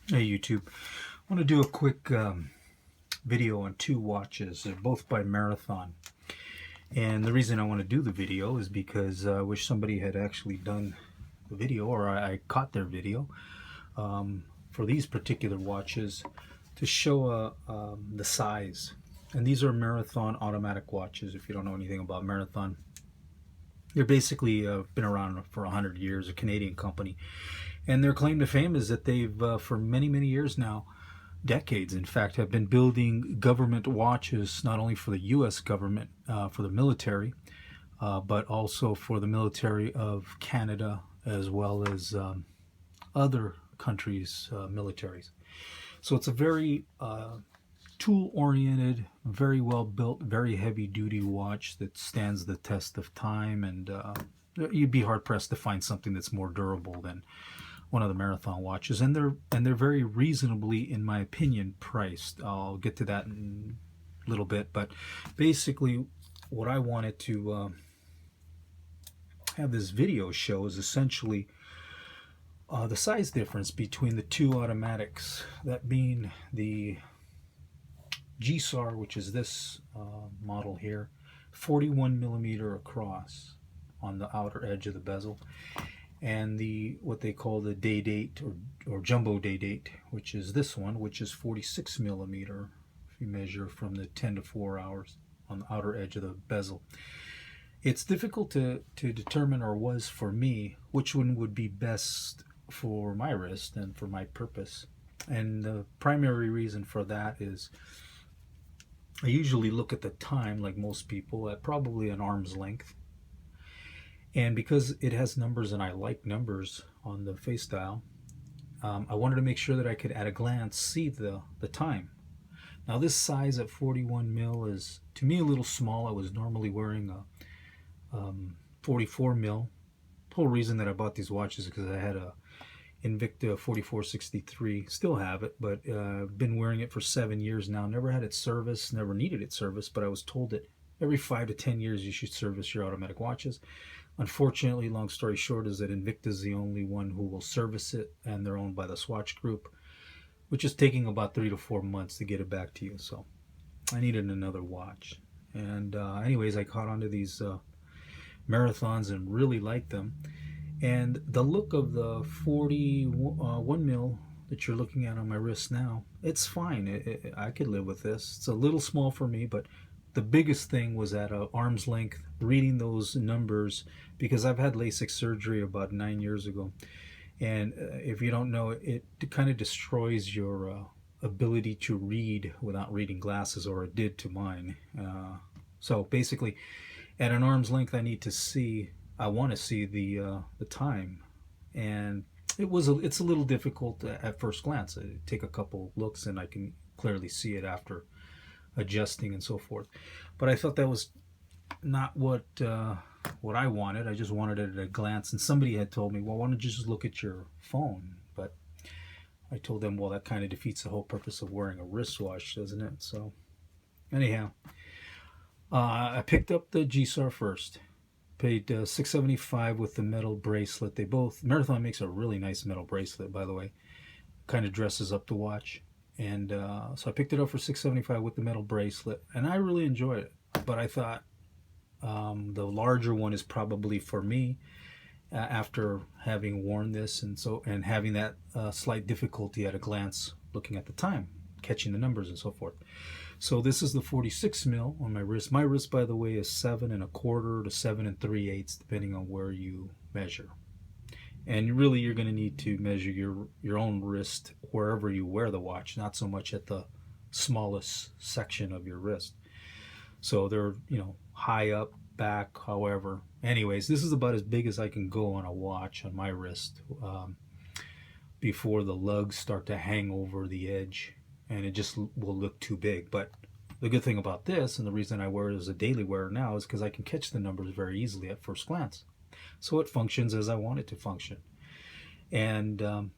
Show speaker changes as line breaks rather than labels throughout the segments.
Hey YouTube, I want to do a quick video on two watches. They're both by Marathon. And the reason I want to do the video is because I wish somebody had actually done the video, or I caught their video for these particular watches to show the size. And these are Marathon automatic watches, if you don't know anything about Marathon. They're basically been around for 100 years, a Canadian company. And their claim to fame is that they've, for many, many years now, decades in fact, have been building government watches, not only for the U.S. government, for the military, but also for the military of Canada, as well as other countries' militaries. So it's a very tool-oriented, very well-built, very heavy-duty watch that stands the test of time, and you'd be hard-pressed to find something that's more durable than one of the Marathon watches, and they're very reasonably, in my opinion, priced. I'll get to that in a little bit, but basically what I wanted to have this video show is essentially the size difference between the two automatics, that being the GSAR, which is this model here, 41 millimeter across on the outer edge of the bezel, and the what they call the day date or jumbo day date, which is this one, which is 46 millimeter if you measure from the 10 to 4 hours on the outer edge of the bezel. It's difficult to determine, or was for me, which one would be best for my wrist and for my purpose. And the primary reason for that is I usually look at the time, like most people, at probably an arm's length. And because it has numbers and I like numbers on the face dial, I wanted to make sure that I could at a glance see the time. Now this size at 41 mil is to me a little small. I was normally wearing a 44 mil. The whole reason that I bought these watches is because I had a Invicta 4463, still have it, but been wearing it for 7 years now. Never had it serviced, never needed it serviced, but I was told that every 5 to 10 years you should service your automatic watches. Unfortunately, long story short, is that Invicta is the only one who will service it, and they're owned by the Swatch Group, which is taking about 3 to 4 months to get it back to you. So I needed another watch. And anyways, I caught onto these Marathons and really liked them. And the look of the 41 mil that you're looking at on my wrist now, it's fine. I could live with this. It's a little small for me, but the biggest thing was at arm's length, reading those numbers, because I've had LASIK surgery about 9 years ago. And if you don't know, it kind of destroys your ability to read without reading glasses, or it did to mine. So basically, at an arm's length, I want to see the time. And it's a little difficult at first glance. I take a couple looks and I can clearly see it after adjusting and so forth. But I thought that was not what I wanted. I just wanted it at a glance. And somebody had told me, well, why don't you just look at your phone? But I told them, well, that kind of defeats the whole purpose of wearing a wristwatch, doesn't it? So anyhow, I picked up the GSAR first. Paid $675 with the metal bracelet. Marathon makes a really nice metal bracelet, by the way. Kind of dresses up the watch. And so I picked it up for $675 with the metal bracelet, and I really enjoyed it. But I thought the larger one is probably for me after having worn this, and having that slight difficulty at a glance looking at the time, catching the numbers and so forth. So this is the 46 mil on my wrist. My wrist, by the way, is 7 1/4 to 7 3/8, depending on where you measure. And really, you're going to need to measure your own wrist wherever you wear the watch, not so much at the smallest section of your wrist. So they're, high up, back, however. Anyways, this is about as big as I can go on a watch on my wrist before the lugs start to hang over the edge, and it just will look too big. But the good thing about this, and the reason I wear it as a daily wear now, is because I can catch the numbers very easily at first glance. So it functions as I want it to function. And I'm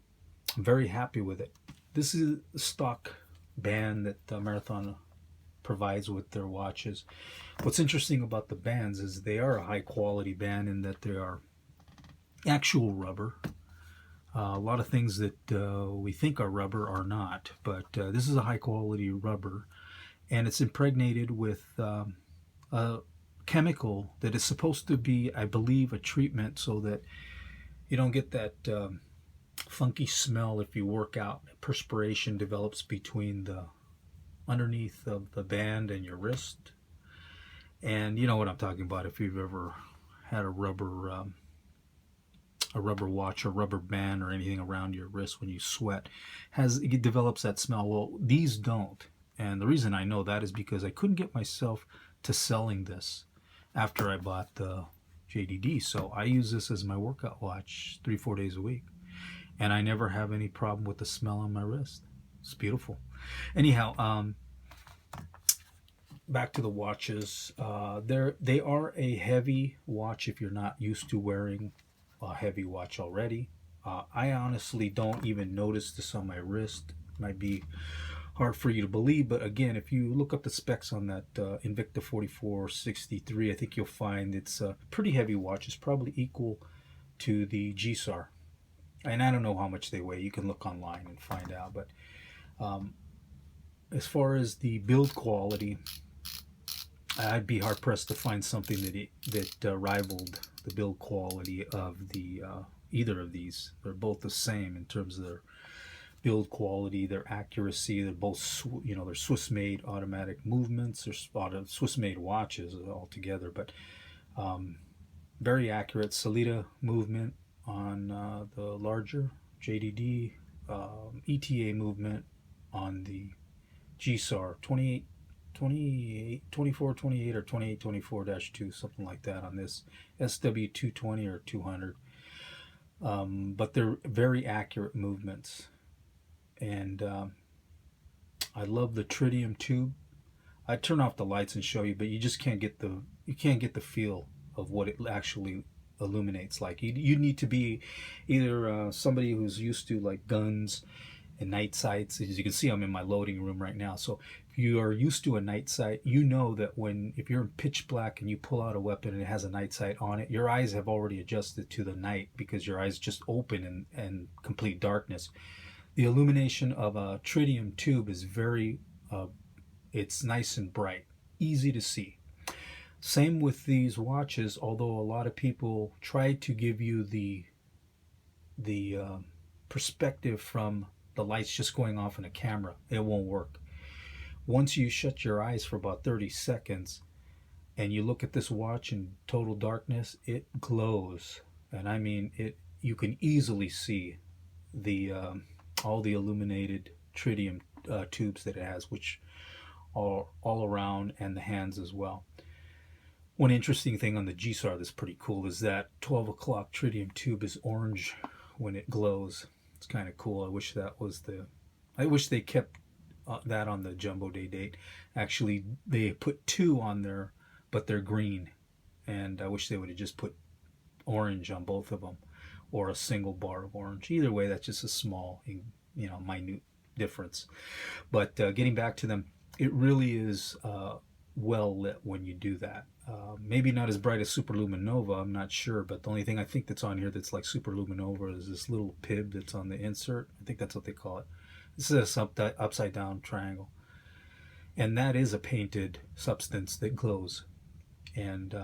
very happy with it. This is a stock band that Marathon provides with their watches. What's interesting about the bands is they are a high quality band in that they are actual rubber. A lot of things that we think are rubber are not, but this is a high quality rubber, and it's impregnated with a chemical that is supposed to be, I believe, a treatment so that you don't get that funky smell if you work out. Perspiration develops between the underneath of the band and your wrist, and you know what I'm talking about if you've ever had a rubber watch or rubber band or anything around your wrist when you sweat. It develops that smell. Well, these don't, and the reason I know that is because I couldn't get myself to selling this after I bought the JDD. So I use this as my workout watch 3-4 days a week, and I never have any problem with the smell on my wrist. It's beautiful. Anyhow, back to the watches. They are a heavy watch if you're not used to wearing a heavy watch already. I honestly don't even notice this on my wrist. Might be hard for you to believe, but again, if you look up the specs on that Invicta 4463, I think you'll find it's a pretty heavy watch. It's probably equal to the GSAR, and I don't know how much they weigh. You can look online and find out, but as far as the build quality, I'd be hard pressed to find something that rivaled the build quality of the either of these. They're both the same in terms of their build quality, their accuracy. They're both, they're Swiss-made automatic movements. They're Swiss-made watches altogether, but very accurate Salida movement on the larger JDD, ETA movement on the GSAR 24, 28, or 28, 24-2, something like that on this SW220 or 200. But they're very accurate movements. And I love the tritium tube. I'd turn off the lights and show you, but you just can't get the feel of what it actually illuminates like. You need to be either somebody who's used to like guns and night sights. As you can see, I'm in my loading room right now. So if you are used to a night sight, you know that if you're in pitch black and you pull out a weapon and it has a night sight on it, your eyes have already adjusted to the night because your eyes just open in complete darkness. The illumination of a tritium tube is it's nice and bright, easy to see. Same with these watches, although a lot of people try to give you the perspective from the lights just going off in a camera. It won't work. Once you shut your eyes for about 30 seconds and you look at this watch in total darkness, it glows. And I mean, you can easily see all the illuminated tritium tubes that it has, which are all around, and the hands as well. One interesting thing on the GSAR that's pretty cool is that 12 o'clock tritium tube is orange when it glows. It's kind of cool. I wish they kept that on the jumbo day date. Actually, they put 2 on there, but they're green, and I wish they would have just put orange on both of them, or a single bar of orange. Either way, that's just a small, minute difference. But getting back to them, it really is well lit when you do that. Maybe not as bright as Superluminova, I'm not sure, but the only thing I think that's on here that's like Superluminova is this little pib that's on the insert. I think that's what they call it. This is an upside down triangle, and that is a painted substance that glows, and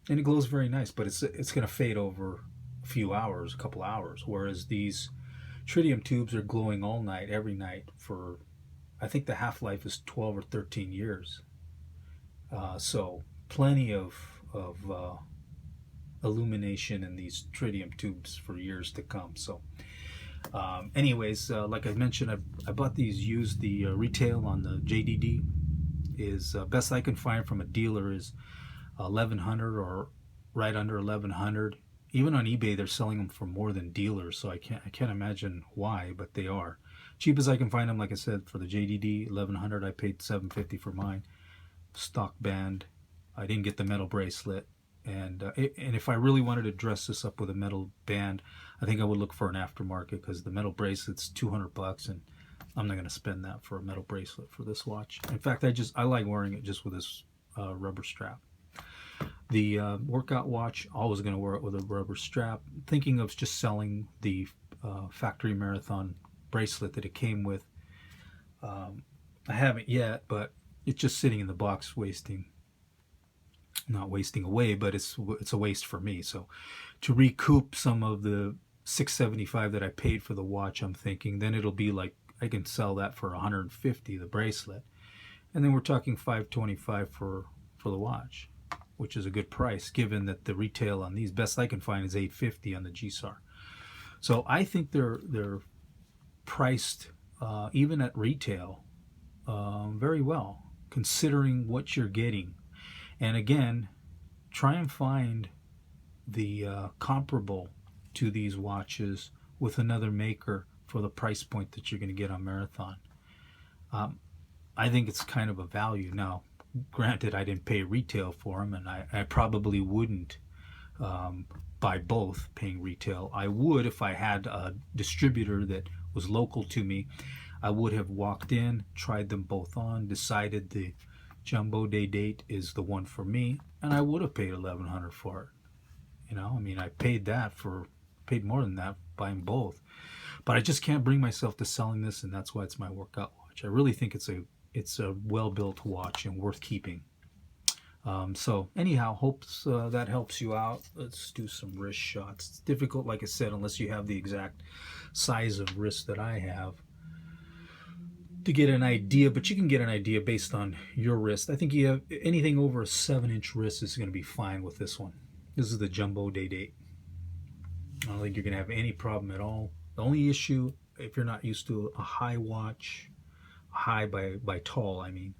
it glows very nice, but it's going to fade over a couple hours, whereas these tritium tubes are glowing all night, every night for, I think the half-life is 12 or 13 years. So plenty of illumination in these tritium tubes for years to come. So anyways, like I mentioned, I bought these used. The retail on the JDD is best I can find from a dealer is 1100 or right under 1100. Even on eBay, they're selling them for more than dealers, so I can't imagine why, but they are. Cheap as I can find them, like I said, for the JDD 1100, I paid $750 for mine. Stock band. I didn't get the metal bracelet, and if I really wanted to dress this up with a metal band, I think I would look for an aftermarket, because the metal bracelet's $200, and I'm not going to spend that for a metal bracelet for this watch. In fact, I like wearing it just with this rubber strap. The workout watch, always going to wear it with a rubber strap. Thinking of just selling the factory Marathon bracelet that it came with. I haven't yet, but it's just sitting in the box, not wasting away, but it's a waste for me. So to recoup some of the 675 that I paid for the watch, I'm thinking then it'll be like I can sell that for 150, the bracelet, and then we're talking 525 for the watch, which is a good price given that the retail on these best I can find is 850 on the GSAR. So I think they're priced even at retail very well, considering what you're getting. And again, try and find the comparable to these watches with another maker for the price point that you're going to get on Marathon. I think it's kind of a value. Now, granted, I didn't pay retail for them, and I probably wouldn't buy both paying retail. I would if I had a distributor that was local to me. I would have walked in, tried them both on, decided the Jumbo Day Date is the one for me, and I would have paid $1,100 for it. You know, I mean, I paid more than that buying both, but I just can't bring myself to selling this, and that's why it's my workout watch. I really think it's a well-built watch and worth keeping. So anyhow, hopes that helps you out. Let's do some wrist shots. It's difficult, like I said, unless you have the exact size of wrist that I have, to get an idea, but you can get an idea based on your wrist. I think you have anything over a 7-inch wrist is going to be fine with this one. This is the Jumbo Day Date. I don't think you're going to have any problem at all. The only issue, if you're not used to a high watch, high by tall, I mean,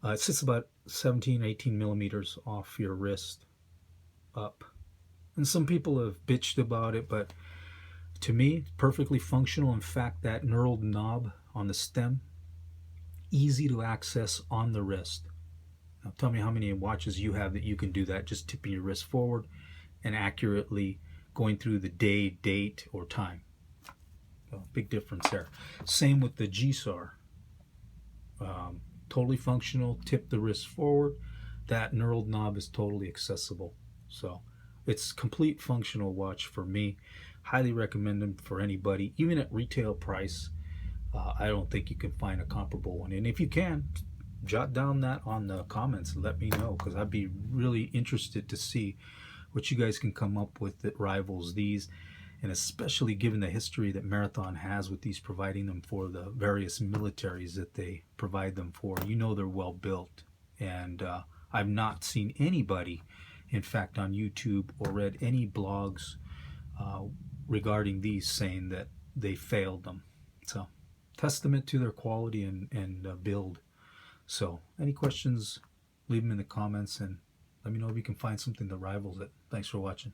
it sits about 17, 18 millimeters off your wrist up. And some people have bitched about it, but to me, it's perfectly functional. In fact, that knurled knob on the stem, easy to access on the wrist. Now tell me how many watches you have that you can do that, just tipping your wrist forward and accurately going through the day, date, or time. So, big difference there. Same with the GSAR. Totally functional, tip the wrist forward. That knurled knob is totally accessible. So it's complete functional watch for me. Highly recommend them for anybody, even at retail price. I don't think you can find a comparable one. And if you can, jot down that on the comments and let me know, because I'd be really interested to see what you guys can come up with that rivals these, and especially given the history that Marathon has with these, providing them for the various militaries that they provide them for. You know they're well built, and I've not seen anybody, in fact, on YouTube or read any blogs regarding these saying that they failed them. So testament to their quality and build. So any questions, leave them in the comments and let me know if you can find something that rivals it. Thanks for watching.